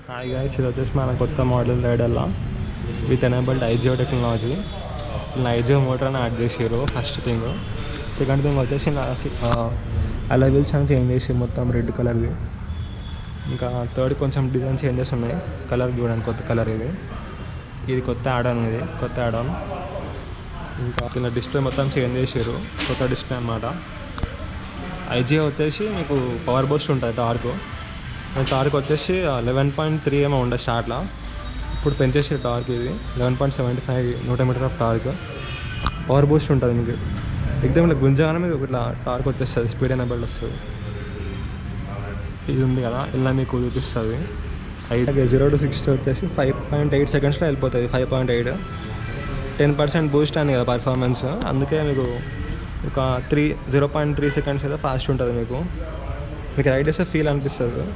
Hi guys, ఇది వచ్చేసి మన కొత్త మోడల్ రైడర్లా with enabled iGO technology. IGO motor అని యాడ్ చేసారు ఫస్ట్ థింగ్. సెకండ్ థింగ్ వచ్చేసి అలా వీల్స్ అని చేంజ్ చేసి మొత్తం రెడ్ కలర్వి. ఇంకా థర్డ్ కొంచెం డిజైన్ చేంజెస్ ఉన్నాయి. కలర్ చూడండి, కొత్త కలర్ ఇది కొత్త యాడ్ ఆన్. కొత్త యాడ్ ఆన్. ఇంకా కింద డిస్ప్లే మొత్తం చేంజ్ చేసారు, కొత్త డిస్ప్లే అనమాట. ఐజియో వచ్చేసి మీకు పవర్ బూస్ట్ ఉంటుంది. టార్క్ వచ్చేసి 11.3 ఏమో ఉండే స్టార్ట్లో. ఇప్పుడు పెంచేసి టార్క్ ఇది 11.75 newton metre of torque. Power boost ఉంటుంది మీకు. ఎగ్జామ్ ఇలా గుంజగానే మీకు ఇట్లా టార్క్ వచ్చేస్తుంది, స్పీడ్ ఎనేబుల్డ్ వస్తుంది. ఇది ఉంది కదా, ఇలా మీకు చూపిస్తుంది. 0 to 60 వచ్చేసి 5.8 సెకండ్స్లో వెళ్ళిపోతుంది. 5.8 10% బూస్ట్ అని కదా పర్ఫార్మెన్స్. అందుకే మీకు ఒక 0.3 సెకండ్స్ అయితే ఫాస్ట్ ఉంటుంది. మీకు రైడ్ చేస్తే ఫీల్ అనిపిస్తుంది.